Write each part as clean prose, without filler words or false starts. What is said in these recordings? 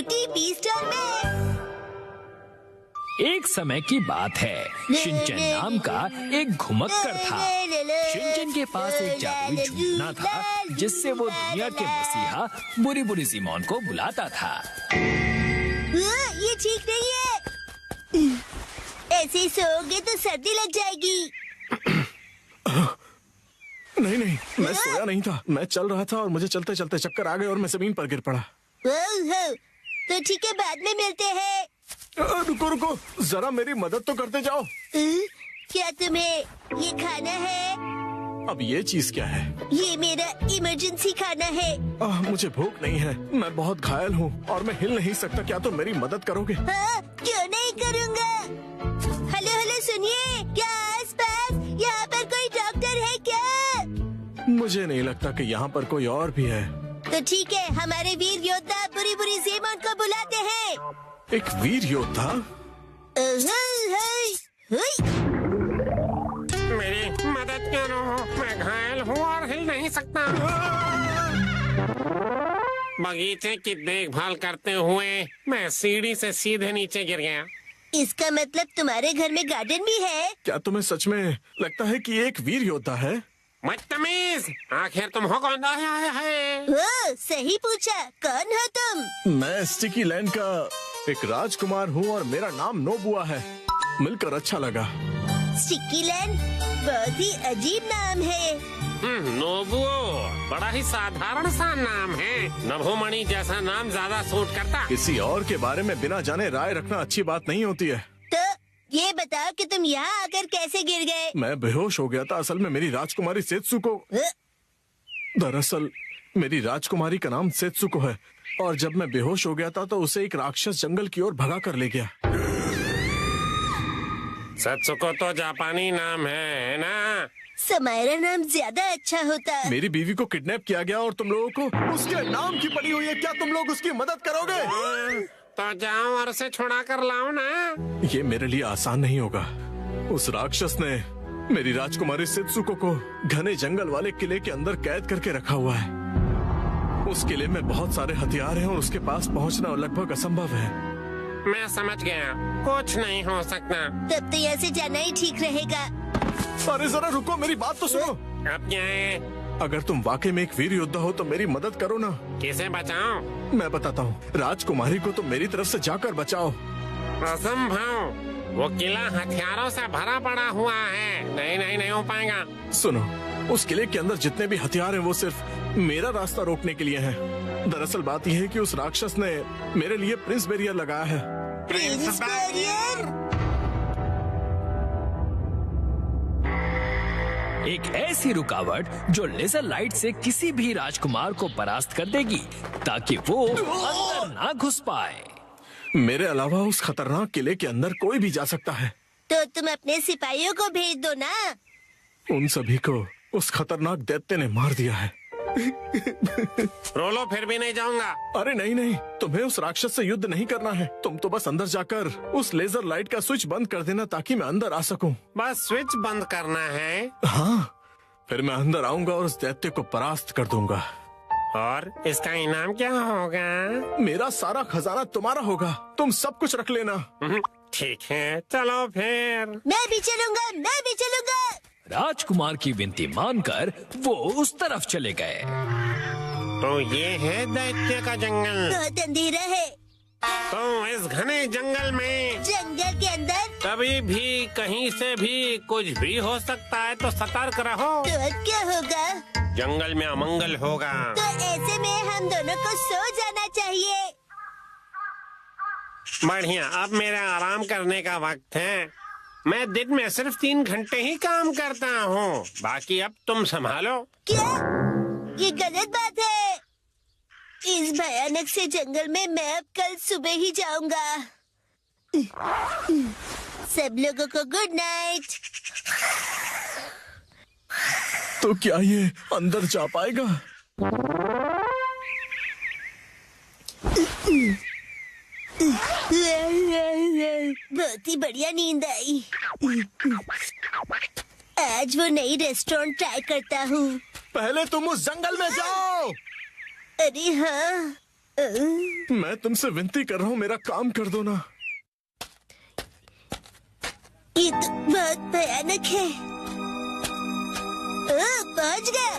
Beauty beast और मैं। एक समय की बात है, शिनचैन नाम का एक घुमक्कर था। शिनचैन के पास एक जादुई झूठना था जिससे वो दुनिया के मसीहा बुरी बुरी जिमोन को बुलाता था। ये ठीक नहीं है, ऐसे ही सोओगे तो सर्दी लग जाएगी। नहीं नहीं, मैं सोया नहीं था, मैं चल रहा था और मुझे चलते चलते चक्कर आ गए और मैं जमीन पर गिर पड़ा। तो ठीक है, बाद में मिलते हैं। रुको रुको, जरा मेरी मदद तो करते जाओ। क्या तुम्हें ये खाना है? अब ये चीज क्या है? ये मेरा इमरजेंसी खाना है। मुझे भूख नहीं है, मैं बहुत घायल हूँ और मैं हिल नहीं सकता। क्या तुम मेरी मदद करोगे? हाँ, क्यों नहीं करूँगा। हेलो हेलो, सुनिए, क्या आसपास यहाँ पर कोई डॉक्टर है क्या? मुझे नहीं लगता कि यहाँ पर कोई और भी है। तो ठीक है, हमारे वीर योद्धा बुरी बुरी ज़ेमोन को बुलाते हैं। एक वीर योद्धा? मेरी मदद करो, मैं घायल हूँ और हिल नहीं सकता। बगीचे की देखभाल करते हुए मैं सीढ़ी से सीधे नीचे गिर गया। इसका मतलब तुम्हारे घर में गार्डन भी है? क्या तुम्हें सच में लगता है कि ये एक वीर योद्धा है? बदतमीज, आखिर तुम हो कौन? आया है? सही पूछा, कौन हो तुम? मैं स्टिकी लैंड का एक राजकुमार हूँ और मेरा नाम नोबुआ है। मिलकर अच्छा लगा। स्टिकी लैंड बहुत ही अजीब नाम है। नोबुओ बड़ा ही साधारण सा नाम है। नभोमणि जैसा नाम ज्यादा सूट करता। किसी और के बारे में बिना जाने राय रखना अच्छी बात नहीं होती है। तो ये बताओ कि तुम यहाँ आकर कैसे गिर गए? मैं बेहोश हो गया था। असल में मेरी राजकुमारी सेत्सुको, दरअसल मेरी राजकुमारी का नाम सेत्सुको है और जब मैं बेहोश हो गया था तो उसे एक राक्षस जंगल की ओर भगा कर ले गया। सेत्सुको तो जापानी नाम है ना? समायरा नाम ज्यादा अच्छा होता। मेरी बीवी को किडनैप किया गया और तुम लोगों को उसके नाम की पड़ी हुई है। क्या तुम लोग उसकी मदद करोगे? तो जाओ और उसे छुड़ा कर लाओ ना। ये मेरे लिए आसान नहीं होगा। उस राक्षस ने मेरी राजकुमारी सेत्सुको को घने जंगल वाले किले के अंदर कैद करके रखा हुआ है। उस किले में बहुत सारे हथियार हैं और उसके पास पहुंचना लगभग असंभव है। मैं समझ गया, कुछ नहीं हो सकता। तब तो यहाँ से जाना ही ठीक रहेगा। अरे जरा रुको, मेरी बात तो सुनो। अब क्या है? अगर तुम वाकई में एक वीर योद्धा हो तो मेरी मदद करो ना। किसे बचाओ? मैं बताता हूँ, राजकुमारी को तो मेरी तरफ से जाकर बचाओ। असंभव, वो किला हथियारों से भरा पड़ा हुआ है। नहीं नहीं नहीं हो पाएगा। सुनो, उस किले के अंदर जितने भी हथियार हैं वो सिर्फ मेरा रास्ता रोकने के लिए हैं। दरअसल बात यह है कि उस राक्षस ने मेरे लिए प्रिंस बैरियर लगाया है। Prince barrier? एक ऐसी रुकावट जो लेजर लाइट से किसी भी राजकुमार को परास्त कर देगी ताकि वो अंदर ना घुस पाए। मेरे अलावा उस खतरनाक किले के अंदर कोई भी जा सकता है। तो तुम अपने सिपाहियों को भेज दो ना। उन सभी को उस खतरनाक दैत्य ने मार दिया है। रोलो, फिर भी नहीं जाऊंगा। अरे नहीं नहीं, तुम्हें उस राक्षस से युद्ध नहीं करना है। तुम तो बस अंदर जाकर उस लेजर लाइट का स्विच बंद कर देना ताकि मैं अंदर आ सकूं। बस स्विच बंद करना है? हाँ, फिर मैं अंदर आऊंगा और उस दैत्य को परास्त कर दूंगा। और इसका इनाम क्या होगा? मेरा सारा खजाना तुम्हारा होगा, तुम सब कुछ रख लेना। ठीक है, चलो फिर। मैं भी चलूंगा, मैं भी चलूंगा। राजकुमार की विनती मानकर वो उस तरफ चले गए। तो ये है दैत्य का जंगल। बहुत अंधेरा है। तो इस घने जंगल में, जंगल के अंदर कभी भी कहीं से भी कुछ भी हो सकता है, तो सतर्क रहो। तो अब क्या होगा? जंगल में अमंगल होगा। तो ऐसे में हम दोनों को सो जाना चाहिए। बढ़िया, अब मेरा आराम करने का वक्त है। मैं दिन में सिर्फ 3 घंटे ही काम करता हूँ, बाकी अब तुम संभालो। क्या? ये गलत बात है। इस भयानक से जंगल में मैं अब कल सुबह ही जाऊंगा। सब लोगों को गुड नाइट। तो क्या ये अंदर जा पाएगा? बहुत ही बढ़िया नींद आई। आज वो नई रेस्टोरेंट ट्राई करता हूँ। पहले तुम उस जंगल में जाओ। अरे हाँ, मैं तुमसे विनती कर रहा हूँ, मेरा काम कर दो ना। ये तो बहुत भयानक है। पहुंच गया।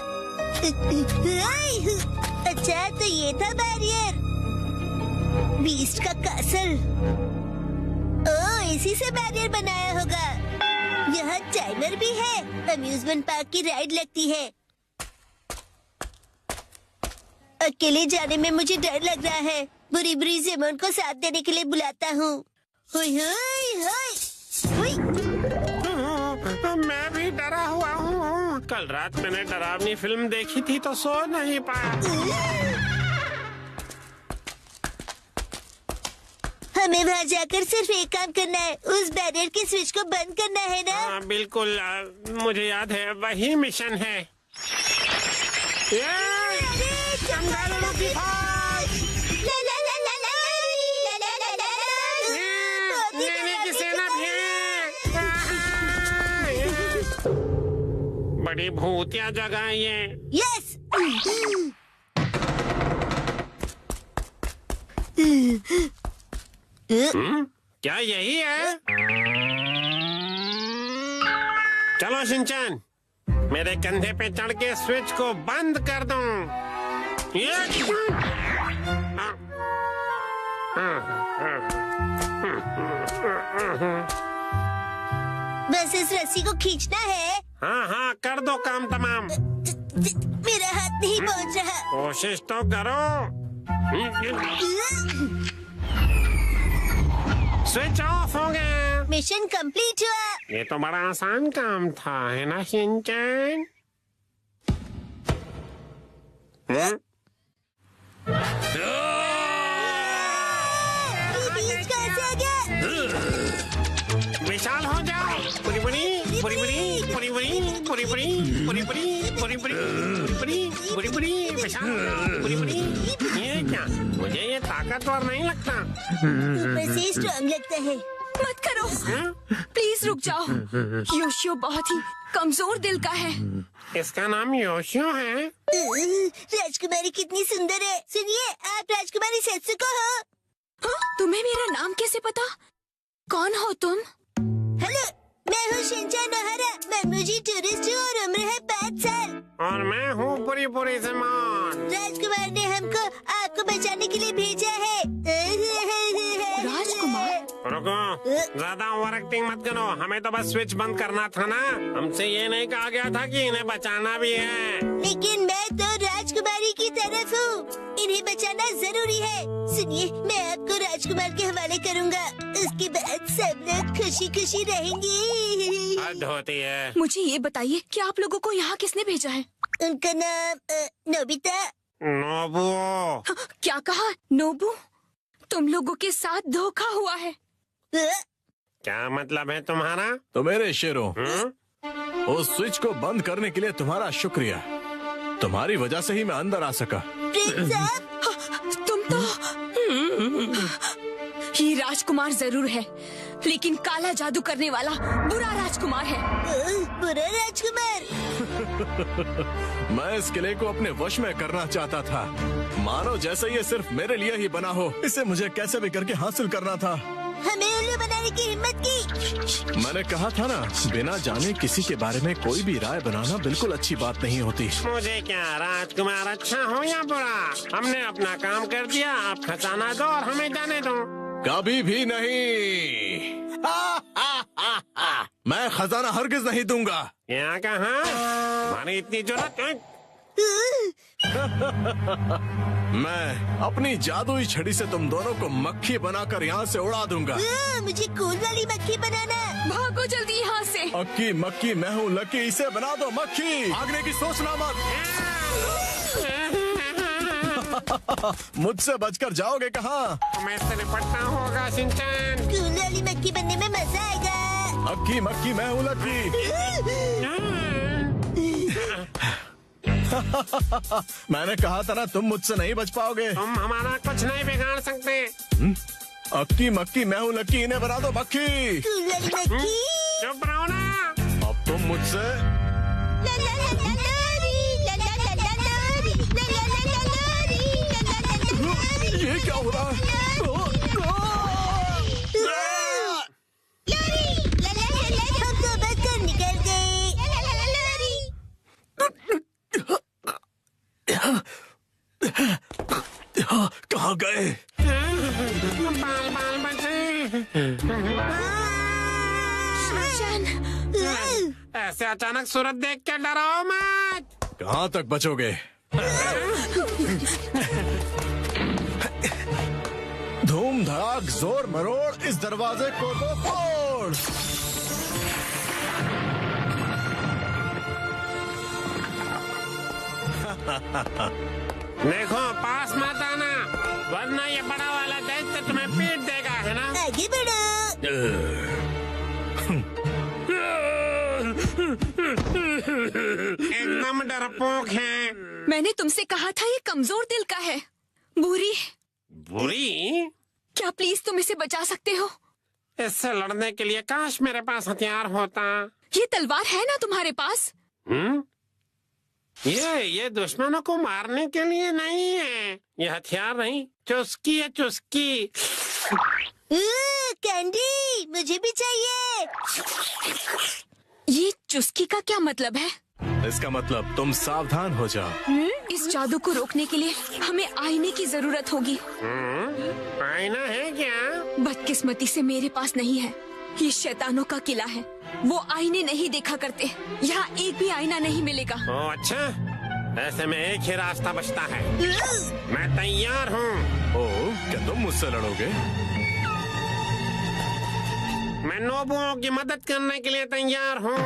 अच्छा तो ये था बैरियर, बीस्ट का कासल। इसी से बैरियर बनाया होगा। यहाँ टाइमर भी है। अम्यूजमेंट पार्क की राइड लगती है। अकेले जाने में मुझे डर लग रहा है। बुरी बुरी जिमोन को साथ देने के लिए बुलाता हूँ। हुई हुई हुई। मैं भी डरा हुआ हूँ। कल रात मैंने डरावनी फिल्म देखी थी तो सो नहीं पाया। हमें वहाँ जाकर सिर्फ एक काम करना है, उस बैरियर के स्विच को बंद करना है ना? हाँ बिल्कुल, मुझे याद है, वही मिशन है। की सेना भी है। बड़ी भूतिया जगह है ये। यस। क्या यही है? चलो शिनचैन, मेरे कंधे पे चढ़ के स्विच को बंद कर दो। बस इस रस्सी को खींचना है। हाँ हाँ, कर दो काम तमाम। मेरा हाथ नहीं पहुंच रहा। कोशिश तो करो। स्विच ऑफ हो गया। मिशन कंप्लीट हुआ। ये तो बड़ा आसान काम था, है ना शिनचैन? बीच कैसे आ गया? विशाल हो जाओ। पुरी पुरी पुरी पुरी पुरी पुरी पुरी पुरी पुरी पुरी पुरी पुरी पुरी पुरी विशाल पुरी पुरी। ये क्या, मुझे ये ताकतवर नहीं लगता। ऊपर से स्ट्रॉन्ग लगता है। मत करो, प्लीज रुक जाओ। योशियो बहुत ही कमजोर दिल का है। इसका नाम योशियो है। राजकुमारी कितनी सुंदर है। सुनिए, आप राजकुमारी सेत्सुको हो? हाँ? तुम्हें मेरा नाम कैसे पता? कौन हो तुम? हेलो, मैं हूँ शिनचैन ओहारा। मैं टूरिस्ट हूँ और उम्र है 5 साल। और मैं हूँ पुरी पुरी ज़मान। राजकुमार ने हमको आपको बचाने के लिए भेजा है। राजकुमार? रुको, ज्यादा ओवर एक्टिंग मत करो। हमें तो बस स्विच बंद करना था ना। हमसे ये नहीं कहा गया था कि इन्हें बचाना भी है। लेकिन मैं तो राजकुमारी की तरफ हूँ। इन्हें बचाना जरूरी है। सुनिए, मैं आपको राजकुमार के हवाले करूँगा। उसके बाद सब लोग खुशी खुशी रहेंगे। हद होती है। मुझे ये बताइए कि आप लोगों को यहाँ किसने भेजा है? उनका नाम नोबिता। नोबुओ। क्या कहा? नोबू? तुम लोगों के साथ धोखा हुआ है। क्या मतलब है तुम्हारा? तो मेरे शेरों, उस स्विच को बंद करने के लिए तुम्हारा शुक्रिया। तुम्हारी वजह से ही मैं अंदर आ सका। प्रिंस साहब, तुम तो ये राजकुमार जरूर है, लेकिन काला जादू करने वाला बुरा राजकुमार है। बुरा राजकुमार? मैं इस किले को अपने वश में करना चाहता था। मानो जैसे ये सिर्फ मेरे लिए ही बना हो। इसे मुझे कैसे भी करके हासिल करना था। हमें उल्लू बनाने की हिम्मत की। मैंने कहा था ना, बिना जाने किसी के बारे में कोई भी राय बनाना बिल्कुल अच्छी बात नहीं होती। मुझे क्या, राजकुमार अच्छा हो या बुरा, हमने अपना काम कर दिया। आप खजाना दो और हमें जाने दो। कभी भी नहीं। मैं खजाना हरगिज नहीं दूंगा। यहाँ कहाँ? हमारी इतनी जरूरत है? मैं अपनी जादुई छड़ी से तुम दोनों को मक्खी बनाकर यहाँ से उड़ा दूंगा। मुझे कूल वाली मक्खी बनाना। भागो जल्दी यहाँ से। अक्की मक्की मैं हूँ लकी, इसे बना दो मक्खी। भागने की सोचना मत। मुझसे बचकर जाओगे कहाँ? हमें इससे निपटना होगा शिनचैन। कूल वाली मक्खी बनने में मजा आएगा। अक्की मक्की मैं हूँ लकी। मैंने कहा था ना, तुम मुझसे नहीं बच पाओगे। तुम हमारा कुछ नहीं बिगाड़ सकते। अक्की मक्की मैं हूँ लकी, इन्हें बना दो मक्खी। कूल वाली मक्खी। चुप रहो ना। अब तुम मुझसे कहाँ गए? बाल बाल बचे। शिनचैन, ऐसे अचानक सूरत देख के डरो मत। कहाँ तक बचोगे? धूम धड़ाक जोर मरोड़, इस दरवाजे को तो तोड़। देखो पास मत आना, वरना ये बड़ा वाला दैत्य तुम्हें पीट देगा, है ना? आगे बढ़ो। एकदम डरपोक है। मैंने तुमसे कहा था ये कमजोर दिल का है। बुरी, बुरी? क्या प्लीज तुम इसे बचा सकते हो? इससे लड़ने के लिए काश मेरे पास हथियार होता। ये तलवार है ना तुम्हारे पास? ये दुश्मनों को मारने के लिए नहीं है। ये हथियार नहीं, चुस्की है, चुस्की। कैंडी, मुझे भी चाहिए। ये चुस्की का क्या मतलब है? इसका मतलब तुम सावधान हो जाओ। इस जादू को रोकने के लिए हमें आईने की जरूरत होगी। आईना है क्या? बदकिस्मती से मेरे पास नहीं है। ये शैतानों का किला है, वो आईने नहीं देखा करते। यहाँ एक भी आईना नहीं मिलेगा। ओ अच्छा, ऐसे में एक ही रास्ता बचता है। मैं तैयार हूँ। ओ, क्या तुम मुझसे लड़ोगे? मैं नोबुओं की मदद करने के लिए तैयार हूँ।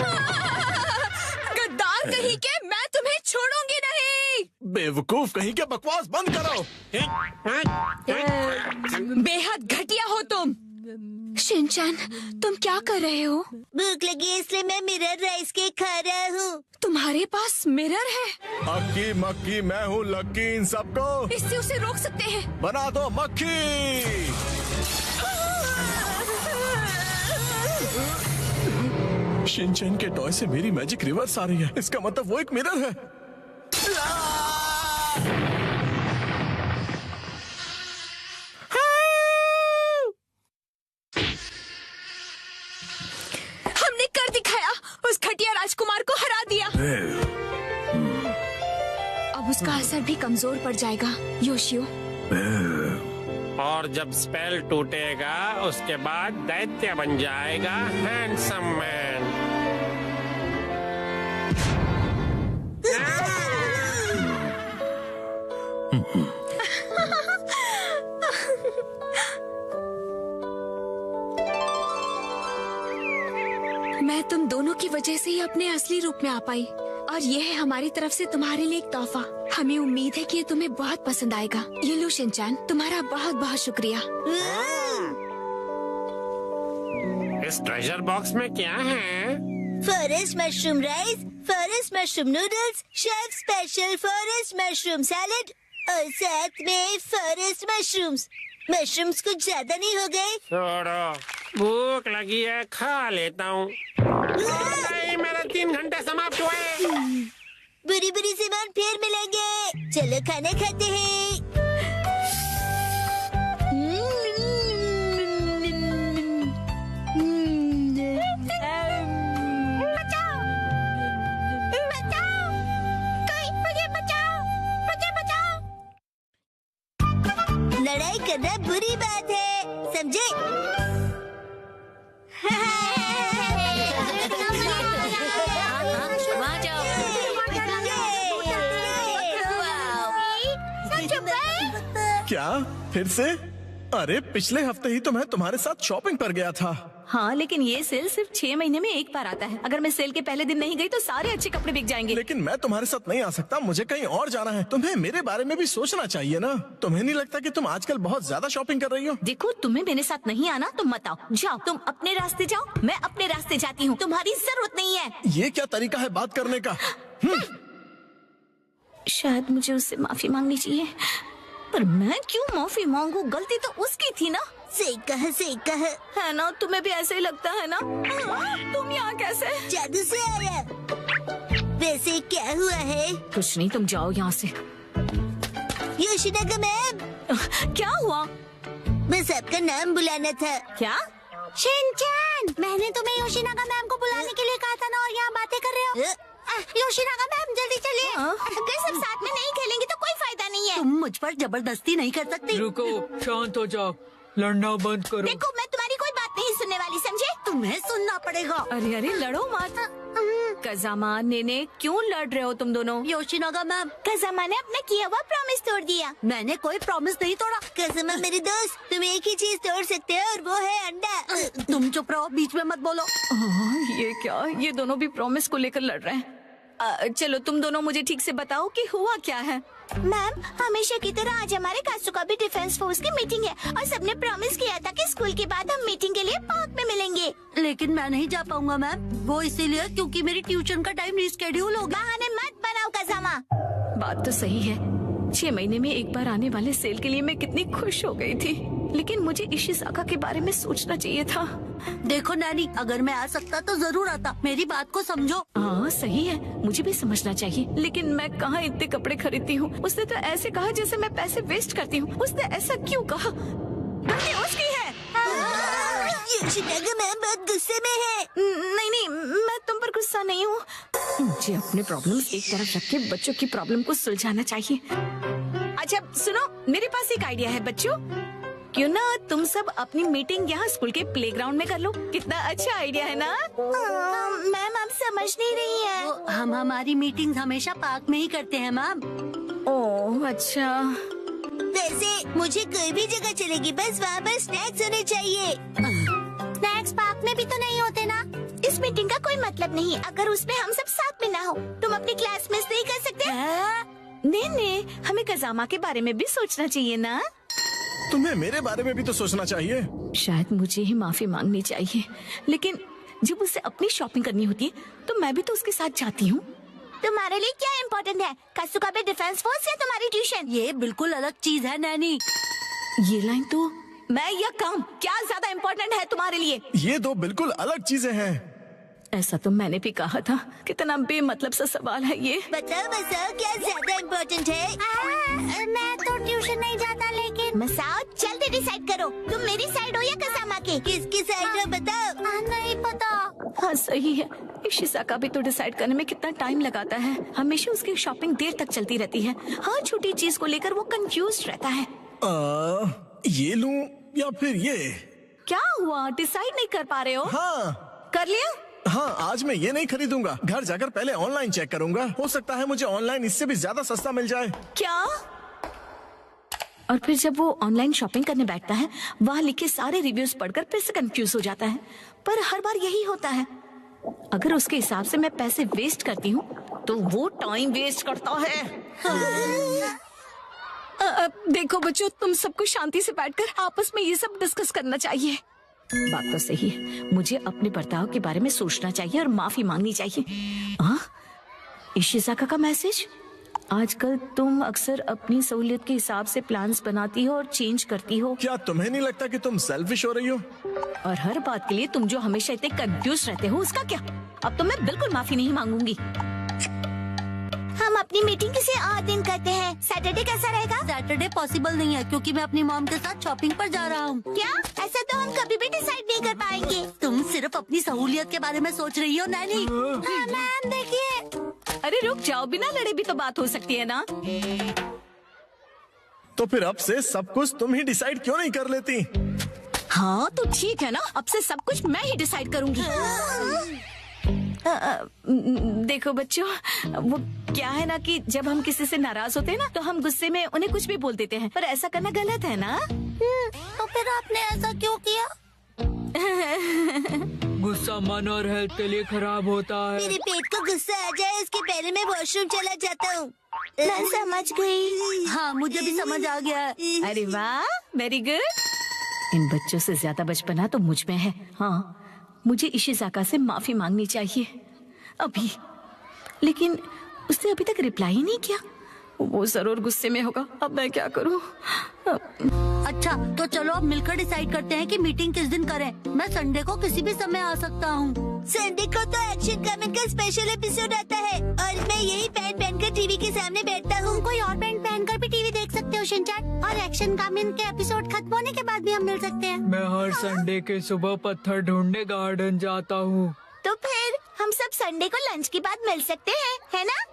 गद्दार कहीं के, मैं तुम्हें छोड़ूंगी नहीं। बेवकूफ कहीं के, बकवास बंद करो। बेहद घटिया हो तुम। शिनचैन, तुम क्या कर रहे हो? भूख लगी है इसलिए मैं मिरर राइस केक खा रहा हूँ। तुम्हारे पास मिरर है? अक्की मक्की मैं हूँ लक्की इन सबको। इससे उसे रोक सकते हैं। बना दो मक्खी। शिनचैन के टॉय से मेरी मैजिक रिवर्स आ रही है। इसका मतलब वो एक मिरर है। हमने कर दिखाया, उस घटिया राजकुमार को हरा दिया। अब उसका असर भी कमजोर पड़ जाएगा, योशियो। और जब स्पेल टूटेगा उसके बाद दैत्य बन जाएगा हैंडसम मैन। मैं तुम दोनों की वजह से ही अपने असली रूप में आ पाई, और ये है हमारी तरफ से तुम्हारे लिए एक तोहफा। हमें उम्मीद है कि ये तुम्हें बहुत पसंद आएगा। ये लो शिनचैन, तुम्हारा बहुत बहुत शुक्रिया। इस ट्रेजर बॉक्स में क्या है? Forest mushroom rice, forest mushroom noodles, chef special forest mushroom salad और साथ में फॉरेस्ट मशरूम्स। मशरूम्स कुछ ज्यादा नहीं हो गए? छोड़ो, भूख लगी है, खा लेता हूँ। मेरे 3 घंटे समाप्त हुए। बुरी बुरी सामान फिर मिलेंगे। चलो खाना खाते हैं। बचाओ! बचाओ! कोई मुझे बचाओ! मुझे बचाओ! लड़ाई करना बुरी बात है, समझे? क्या फिर से? अरे पिछले हफ्ते ही तो मैं तुम्हारे साथ शॉपिंग पर गया था। हाँ, लेकिन ये सेल सिर्फ 6 महीने में एक बार आता है। अगर मैं सेल के पहले दिन नहीं गई तो सारे अच्छे कपड़े बिक जाएंगे। लेकिन मैं तुम्हारे साथ नहीं आ सकता, मुझे कहीं और जाना है। तुम्हें मेरे बारे में भी सोचना चाहिए ना। तुम्हें नहीं लगता कि तुम आजकल बहुत ज्यादा शॉपिंग कर रही हो? देखो, तुम्हें मेरे साथ नहीं आना तो मत आओ। जाओ, तुम अपने रास्ते जाओ, मैं अपने रास्ते जाती हूँ। तुम्हारी जरूरत नहीं है। ये क्या तरीका है बात करने का? शायद मुझे उससे माफी मांगनी चाहिए, पर मैं क्यों माफी मांगू? गलती तो उसकी थी ना। सही कहा, सही कहा। है ना? तुम्हें भी ऐसे ही लगता है ना? तुम यहाँ कैसे? जादू से आया। वैसे क्या हुआ है? कुछ नहीं, तुम जाओ यहाँ से। योशिनागा मैम, क्या हुआ? बस आपका नाम बुलाना था। क्या? शिनचैन, मैंने तुम्हें योशिनागा मैम को बुलाने के लिए कहा था ना, और यहाँ बातें कर रहे हो। योशिनागा मैम जल्दी चलिए। अगर सब साथ में नहीं खेलेंगे तो मुझ पर जबरदस्ती नहीं कर सकती। रुको, शांत हो जाओ, लड़ना बंद करो। देखो मैं तुम्हारी कोई बात नहीं सुनने वाली, समझे? तुम्हें सुनना पड़ेगा। अरे अरे लड़ो मत। कजामा नेने क्यों लड़ रहे हो तुम दोनों? योशिनागा मैम, कजामा ने अपना किया हुआ प्रॉमिस तोड़ दिया। मैंने कोई प्रॉमिस नहीं तोड़ा। कज़मा मेरे दोस्त, तुम एक ही चीज तोड़ सकते हो और वो है अंडा। तुम चुप रहो, बीच में मत बोलो। ये क्या, ये दोनों भी प्रॉमिस को लेकर लड़ रहे हैं। चलो तुम दोनों मुझे ठीक से बताओ कि हुआ क्या है। मैम, हमेशा की तरह आज हमारे कासुका भी डिफेंस फोर्स की मीटिंग है और सबने प्रॉमिस किया था कि स्कूल के बाद हम मीटिंग के लिए पार्क में मिलेंगे। लेकिन मैं नहीं जा पाऊंगा मैम, वो इसीलिए क्योंकि मेरी ट्यूशन का टाइम रिस्केड्यूल हो गया। बहाने मत बनाओ कज़ामा। बात तो सही है, 6 महीने में एक बार आने वाले सेल के लिए मैं कितनी खुश हो गई थी, लेकिन मुझे इशिसाका के बारे में सोचना चाहिए था। देखो नैनी, अगर मैं आ सकता तो जरूर आता, मेरी बात को समझो। हाँ सही है, मुझे भी समझना चाहिए, लेकिन मैं कहाँ इतने कपड़े खरीदती हूँ। उसने तो ऐसे कहा जैसे मैं पैसे वेस्ट करती हूँ। उसने ऐसा क्यों कहा? गलती उसकी है। योशिनागा मैम बहुत गुस्से में है। नहीं नहीं, मैं तुम पर गुस्सा नहीं हूँ। मुझे अपने प्रॉब्लम्स एक तरफ रख के बच्चों की प्रॉब्लम को सुलझाना चाहिए। अच्छा सुनो, मेरे पास एक आइडिया है बच्चों। क्यों ना तुम सब अपनी मीटिंग यहाँ स्कूल के प्लेग्राउंड में कर लो। कितना अच्छा आइडिया है ना? मैम आप समझ नहीं रही है। हम हमारी मीटिंग हमेशा पार्क में ही करते हैं मैम। ओह अच्छा। वैसे मुझे कोई भी जगह चलेगी, बस वहाँ पर स्नैक्स होने चाहिए। स्नैक्स पार्क में भी तो नहीं होते ना। इस मीटिंग का कोई मतलब नहीं अगर उसमें हम सब साथ में ना हो। तुम अपनी क्लास मिस नहीं कर सकते। नहीं, हमें कज़ामा के बारे में भी सोचना चाहिए ना। तुम्हें मेरे बारे में भी तो सोचना चाहिए। शायद मुझे ही माफी मांगनी चाहिए, लेकिन जब उसे अपनी शॉपिंग करनी होती है तो मैं भी तो उसके साथ जाती हूँ। तुम्हारे लिए क्या इम्पोर्टेंट है, कासुका पे डिफेंस फोर्स या तुम्हारी ट्यूशन? ये बिल्कुल अलग चीज है नैनी। ये लाइन तो मैं या काम क्या ज्यादा इम्पोर्टेंट है तुम्हारे लिए? ये दो बिल्कुल अलग चीजें हैं। ऐसा तो मैंने भी कहा था। कितना बेमतलब सा सवाल है ये। बताओ मसाओ, क्या ज्यादा इम्पोर्टेंट है? मैं तो ट्यूशन नहीं जाता, लेकिन मसाओ जल्दी डिसाइड करो, तुम मेरी साइड हो या कज़ामा के? किसकी साइड हो बताओ। नहीं पता। हाँ सही है, इशिसाका भी तो डिसाइड करने में कितना टाइम लगाता है। हमेशा उसकी शॉपिंग देर तक चलती रहती है। हर छोटी चीज को लेकर वो कंफ्यूज रहता है। ये लूं या फिर ये? क्या हुआ, डिसाइड नहीं कर पा रहे हो? हाँ कर लिया? हाँ, आज मैं ये नहीं खरीदूंगा। घर जाकर पहले ऑनलाइन चेक करूंगा। हो सकता है मुझे ऑनलाइन इससे भी ज्यादा सस्ता मिल जाए। क्या? और फिर जब वो ऑनलाइन शॉपिंग करने बैठता है, वहाँ लिखे सारे रिव्यूज पढ़कर फिर से कंफ्यूज हो जाता है। पर हर बार यही होता है। अगर उसके हिसाब से मैं पैसे वेस्ट करती हूँ तो वो टाइम वेस्ट करता है। देखो बच्चों, तुम सबको शांति से बैठकर आपस में ये सब डिस्कस करना चाहिए। बात तो सही है, मुझे अपने बर्ताव के बारे में सोचना चाहिए और माफी मांगनी चाहिए। इशिसाका का मैसेज। आजकल तुम अक्सर अपनी सहूलियत के हिसाब से प्लान्स बनाती हो और चेंज करती हो। क्या तुम्हें नहीं लगता कि तुम सेल्फिश हो रही हो? और हर बात के लिए तुम जो हमेशा इतने कंफ्यूज रहते हो, उसका क्या? अब तो मैं बिल्कुल माफी नहीं मांगूंगी। हम अपनी मीटिंग किसी और दिन करते हैं। सैटरडे कैसा रहेगा? सैटरडे पॉसिबल नहीं है क्योंकि मैं अपनी मॉम के साथ शॉपिंग पर जा रहा हूँ। क्या? ऐसा तो हम कभी भी डिसाइड नहीं कर पाएंगे। तुम सिर्फ अपनी सहूलियत के बारे में सोच रही हो नैनी। मैम देखिए। अरे रुक जाओ, बिना लड़े भी तो बात हो सकती है ना। तो फिर अब से सब कुछ तुम ही डिसाइड क्यों नहीं कर लेती? हाँ तो ठीक है ना, अब से सब कुछ मैं ही डिसाइड करूंगी। देखो बच्चों, वो क्या है ना कि जब हम किसी से नाराज होते हैं ना तो हम गुस्से में उन्हें कुछ भी बोल देते हैं, पर ऐसा करना गलत है ना। तो फिर आपने ऐसा क्यों किया? गुस्सा मन और हेल्थ के लिए खराब होता है। मेरे पेट को गुस्सा आ जाए उसके पहले मैं वॉशरूम चला जाता हूँ। मैं समझ गई। हाँ, मुझे भी समझ आ गया है। अरे वाह, वेरी गुड। इन बच्चों से ज्यादा बचपना तो मुझ में है। हाँ, मुझे इशिसाका से माफी मांगनी चाहिए अभी, लेकिन उसने अभी तक रिप्लाई ही नहीं किया। वो जरूर गुस्से में होगा। अब मैं क्या करूं? अच्छा तो चलो अब मिलकर डिसाइड करते हैं कि मीटिंग किस दिन करें। मैं संडे को किसी भी समय आ सकता हूँ। संडे को तो एक्शन कमेंट का स्पेशल एपिसोड आता है और मैं यही पैंट पहनकर टीवी के सामने बैठता हूँ। कोई और पैंट पहनकर भी टीवी देख सकते हो शिनचैन, और एक्शन कमेंट के एपिसोड खत्म होने के बाद भी हम मिल सकते हैं। मैं हर संडे के सुबह पत्थर ढूंढने गार्डन जाता हूँ। तो फिर हम सब संडे को लंच के बाद मिल सकते हैं, है ना?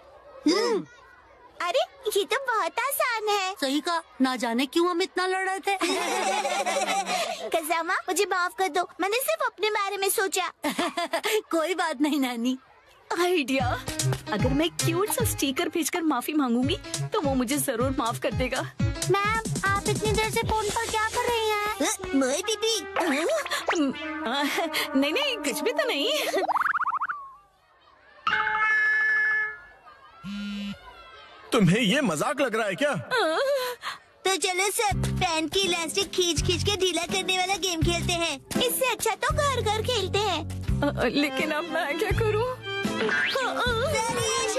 अरे ये तो बहुत आसान है। सही कहा, ना जाने क्यों हम इतना लड़ रहे थे। कज़ामा मुझे माफ कर दो, मैंने सिर्फ अपने बारे में सोचा। कोई बात नहीं नानी। आइडिया, अगर मैं क्यूट सा स्टिकर भेजकर माफी मांगूंगी तो वो मुझे जरूर माफ कर देगा। मैम आप इतनी देर से फोन पर क्या कर रही हैं? मोए दीदी, नहीं नहीं, कुछ भी तो नहीं। तुम्हें ये मजाक लग रहा है क्या? तो चलो सब फैन की इलास्टिक खींच खींच के ढीला करने वाला गेम खेलते हैं। इससे अच्छा तो घर घर खेलते हैं। लेकिन अब मैं क्या करूं? सारी